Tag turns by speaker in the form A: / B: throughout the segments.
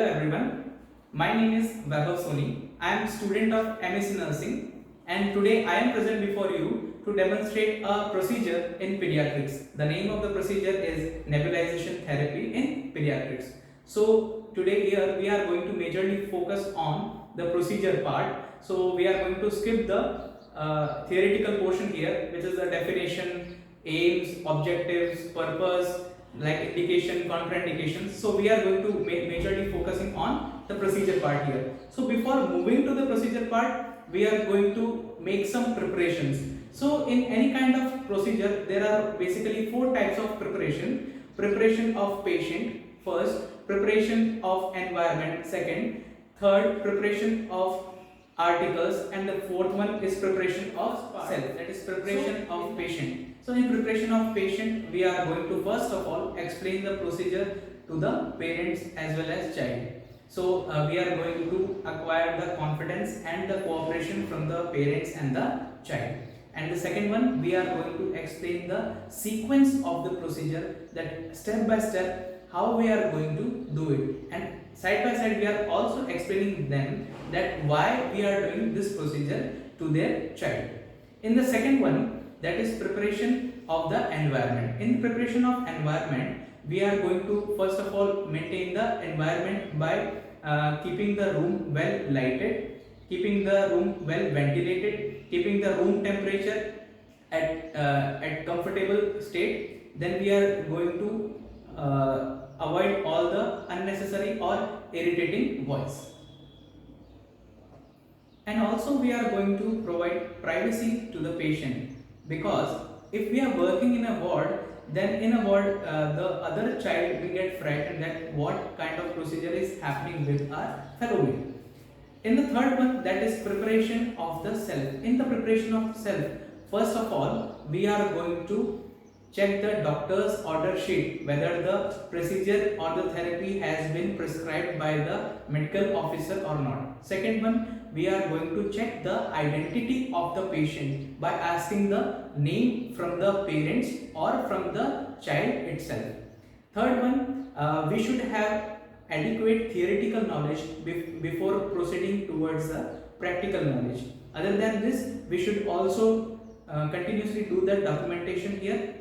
A: Hello everyone, my name is Vaibhav Soni. I am student of MSc Nursing and today I am present before you to demonstrate a procedure in pediatrics. The name of the procedure is nebulization therapy in pediatrics. So today here we are going to majorly focus on the procedure part. So we are going to skip the theoretical portion here, which is the definition, aims, objectives, purpose, like indication, contraindications. So we are going to majorly focusing on the procedure part here. So before moving to the procedure part, we are going to make some preparations. So in any kind of procedure, there are basically four types of preparation. Preparation of patient first, preparation of environment second, third preparation of articles, and the fourth one is preparation of self, that is preparation of patient. So in preparation of patient, we are going to first of all explain the procedure to the parents as well as child. So we are going to acquire the confidence and the cooperation from the parents and the child. And the second one, we are going to explain the sequence of the procedure, that step by step how we are going to do it, and side by side we are also explaining them that why we are doing this procedure to their child. In the second one, that is preparation of the environment. In preparation of environment, we are going to first of all maintain the environment by keeping the room well lighted, keeping the room well ventilated, keeping the room temperature at comfortable state. Then we are going to avoid all the unnecessary or irritating voice. And also we are going to provide privacy to the patient, because if we are working in a ward, then in a ward the other child will get frightened that what kind of procedure is happening with our fellow mate. In the third one, that is preparation of the self. In the preparation of self, first of all we are going to check the doctor's order sheet whether the procedure or the therapy has been prescribed by the medical officer or not. Second one, we are going to check the identity of the patient by asking the name from the parents or from the child itself. Third one, we should have adequate theoretical knowledge before proceeding towards the practical knowledge. Other than this, we should also continuously do the documentation here.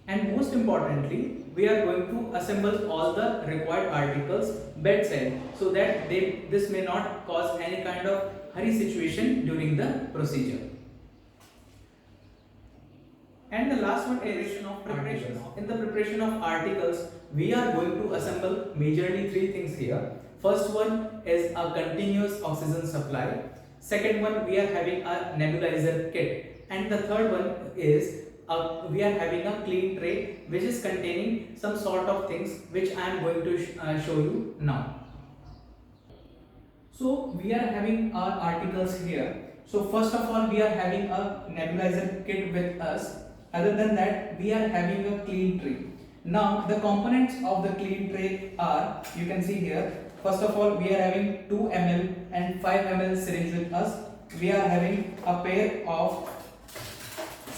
A: And most importantly, we are going to assemble all the required articles bedside, so that this may not cause any kind of hurry situation during the procedure. And the last one is preparation. In the preparation of articles, we are going to assemble majorly three things here. First one is a continuous oxygen supply. Second one, we are having a nebulizer kit. And the third one is we are having a clean tray which is containing some sort of things which I am going to show you now. So we are having our articles here. So first of all, we are having a nebulizer kit with us. Other than that, we are having a clean tray. Now the components of the clean tray are, you can see here. First of all, we are having 2 ml and 5 ml syringe with us. We are having a pair of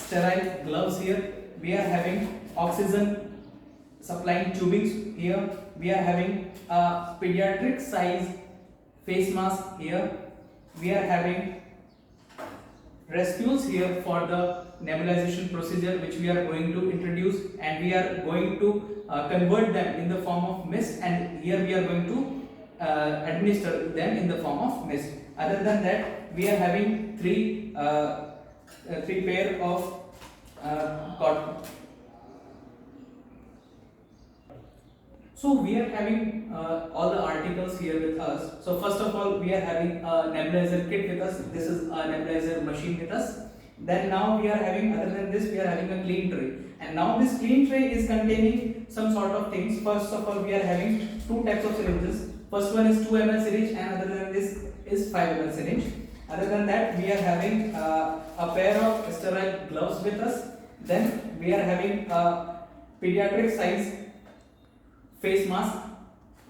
A: sterile gloves here. We are having oxygen supplying tubings here. We are having a pediatric size face mask here. We are having rescues here for the nebulization procedure which we are going to introduce, and we are going to convert them in the form of mist, and here we are going to administer them in the form of mist. Other than that, we are having three pair of cotton. So we are having all the articles here with us. So first of all, we are having a nebulizer kit with us. This is a nebulizer machine with us. Then now we are having, other than this, we are having a clean tray. And now this clean tray is containing some sort of things. First of all, we are having two types of syringes. First one is 2 ml syringe, and other than this is 5 ml syringe. Other than that, we are having a pair of sterile gloves with us. Then we are having a pediatric size face mask.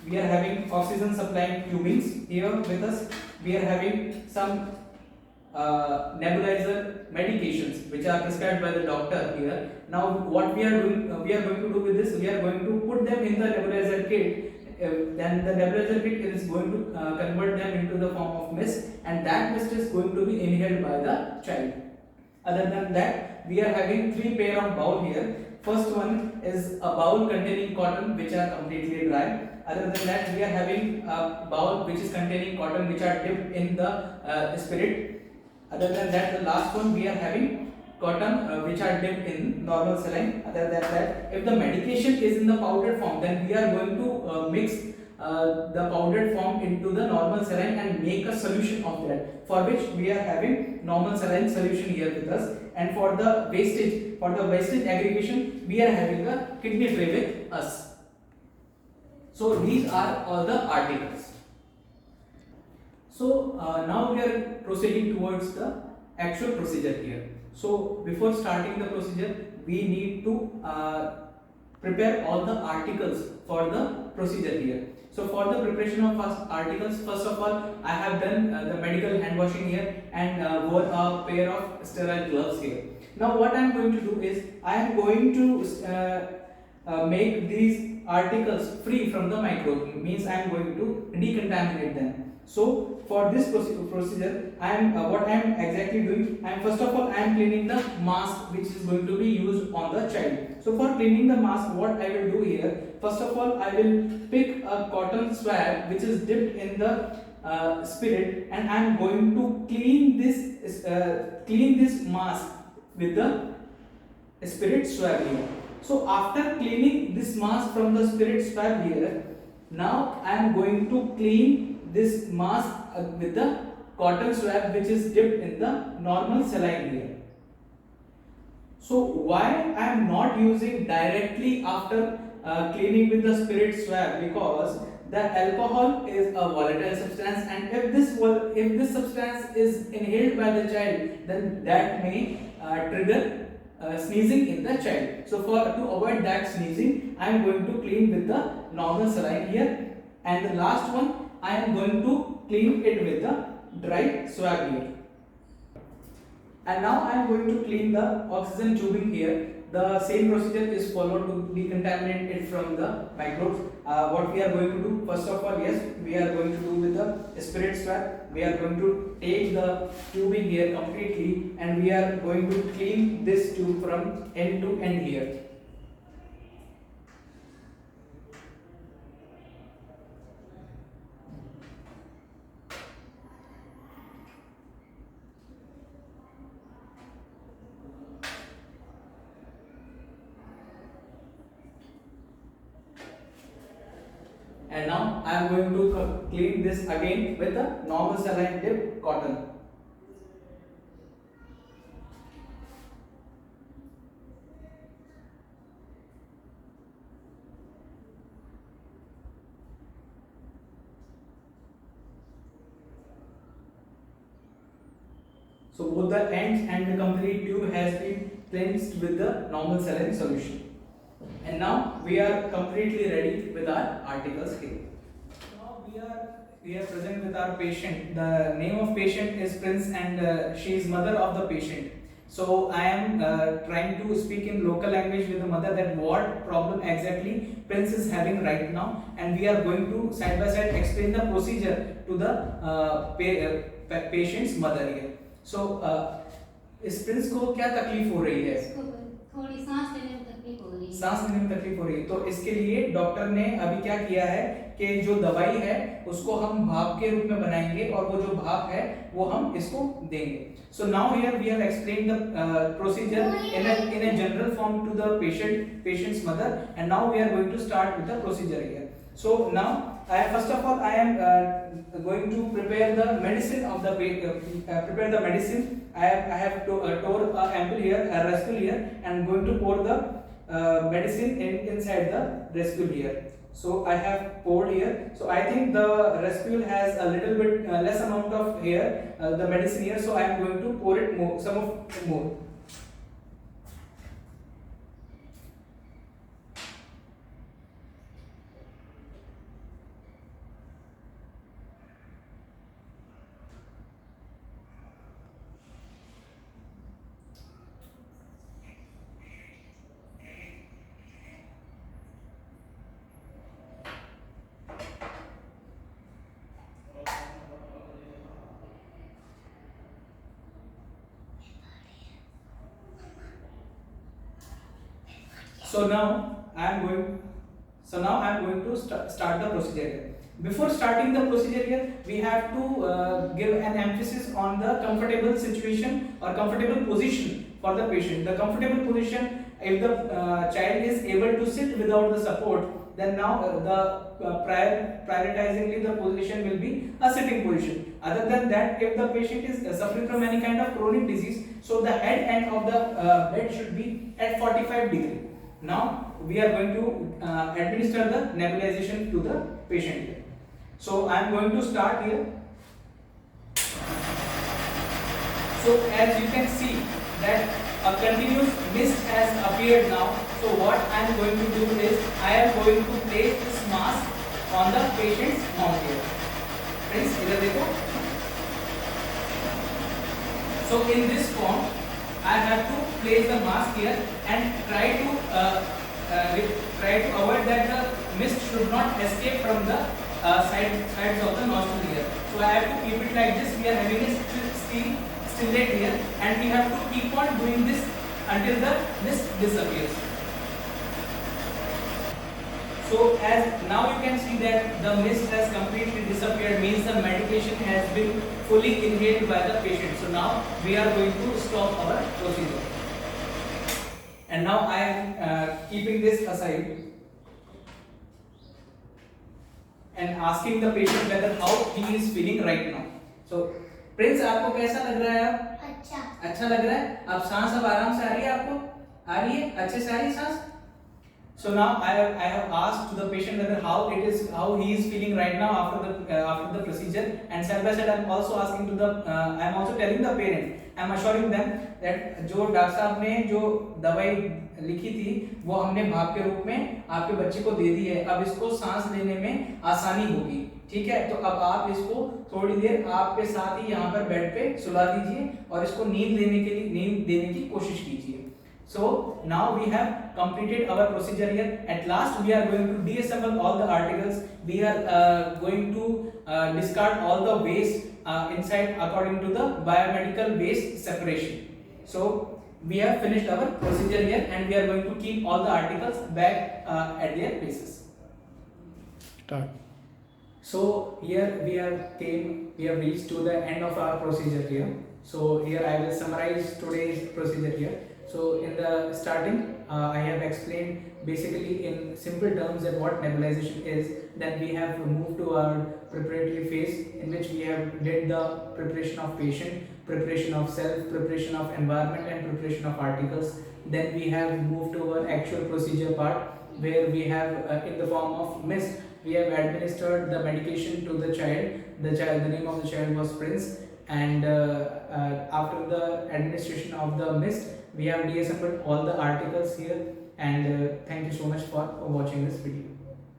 A: We are having oxygen supplying tubings here with us. We are having some nebulizer medications which are prescribed by the doctor here. Now what we are doing, we are going to do with this, we are going to put them in the nebulizer kit. Then the nebulizer kit is going to convert them into the form of mist, and that mist is going to be inhaled by the child. Other than that, we are having three pair of bowl here. First one is a bowl containing cotton which are completely dry. Other than that, we are having a bowl which is containing cotton which are dipped in the spirit. Other than that, the last one we are having cotton which are dipped in normal saline. Other than that, if the medication is in the powdered form, then we are going to mix the powdered form into the normal saline and make a solution of that, for which we are having normal saline solution here with us. And for the wastage aggregation, we are having a kidney tray with us. So these are all the articles. So now we are proceeding towards the actual procedure here. So before starting the procedure, we need to prepare all the articles for the procedure here. So for the preparation of articles, first of all, I have done the medical hand washing here and wore a pair of sterile gloves here. Now what I am going to do is, I am going to make these articles free from the microbes, means I am going to decontaminate them. So for this procedure, what I am exactly doing, first of all I am cleaning the mask which is going to be used on the child. So for cleaning the mask, what I will do here, first of all I will pick a cotton swab which is dipped in the spirit, and I am going to clean this mask with the spirit swab here. So after cleaning this mask from the spirit swab here, now I am going to clean this mask with the cotton swab which is dipped in the normal saline here. So why I am not using directly after cleaning with the spirit swab? Because the alcohol is a volatile substance, and if this substance is inhaled by the child, then that may trigger sneezing in the child. So to avoid that sneezing, I am going to clean with the normal saline here, and the last one I am going to clean it with the dry swab here. And now I am going to clean the oxygen tubing here. The same procedure is followed to decontaminate it from the microbes. What we are going to do, first of all, yes, we are going to do with the spirit swab. We are going to take the tubing here completely, and we are going to clean this tube from end to end here. And now I am going to clean this again with the normal saline dipped cotton. So both the ends and the complete tube has been cleansed with the normal saline solution. And now we are completely ready with our articles here. Now we are present with our patient. The name of patient is Prince, and she is mother of the patient. So I am trying to speak in local language with the mother that what problem exactly Prince is having right now, and we are going to side by side explain the procedure to the patient's mother here. So इस Prince को क्या तकलीफ हो रही है?
B: थोड़ी सांस लेने में तकलीफ हो रही है।
A: सांस लेने में तकलीफ हो रही है, तो इसके लिए डॉक्टर ने अभी क्या किया है कि जो दवाई है उसको हम भाप के रूप में बनाएंगे, और वो जो भाप है वो हम इसको देंगे. So now here we have explained the procedure in a general form to the patient's mother, and now we are going to start with the procedure here. So now first of all I am going to prepare the medicine of the prepare the medicine. I have tore a ampoule here, a raspule here, and going to pour the medicine inside the raspule here. So I have poured here. So I think the raspule has a little bit less amount of here, the medicine here. So I am going to pour it more, some of it more. So now I am going to start the procedure here. Before starting the procedure here, we have to give an emphasis on the comfortable situation or comfortable position for the patient. The comfortable position, if the child is able to sit without the support, then now prioritizingly the position will be a sitting position. Other than that, if the patient is suffering from any kind of chronic disease, so the head end of the bed should be at 45 degree. Now we are going to administer the nebulization to the patient here. So I am going to start here. So as you can see that a continuous mist has appeared now. So what I am going to do is I am going to place this mask on the patient's mouth here. Friends, इधर देखो. So in this form, I have to place the mask here and try to avoid that the mist should not escape from the sides of the nostril here. So I have to keep it like this. We are having a stillet here, and we have to keep on doing this until the mist disappears. So as now you can see that the mist has completely disappeared, means the medication has been fully inhaled by the patient. So now we are going to stop our procedure. And now I am keeping this aside and asking the patient whether how he is feeling right now. So Prince, आपको कैसा लग रहा है? अब अच्छा लग रहा है? अब सांस अब आराम से आ रही है आपको? आ रही है? अच्छे से आ रही है सांस? So now I have asked to the patient whether how he is feeling right now after the procedure, and side by side I am also asking to the I am also telling the parent, I am assuring them that जो doctor साहब ने जो दवाई लिखी थी वो हमने भाप के रूप में आपके बच्चे को दे दी है. अब इसको सांस लेने में आसानी होगी. ठीक है, तो अब आप इसको थोड़ी देर आपके साथ ही यहाँ पर बेड पे सुला दीजिए और इसको नींद देने की कोशिश कीजिए. So now we have completed our procedure here. At last we are going to deassemble all the articles. We are going to discard all the waste inside according to the biomedical waste separation. So we have finished our procedure here, and we are going to keep all the articles back at their places.
C: Start.
A: So here we have reached to the end of our procedure here. So here I will summarize today's procedure here. So in the starting, I have explained basically in simple terms that what nebulization is. Then we have moved to our preparatory phase, in which we have did the preparation of patient, preparation of self, preparation of environment, and preparation of articles. Then we have moved to our actual procedure part, where we have in the form of mist, we have administered the medication to the child. The name of the child was Prince, and after the administration of the mist, we have deassembled all the articles here. And thank you so much for watching this video.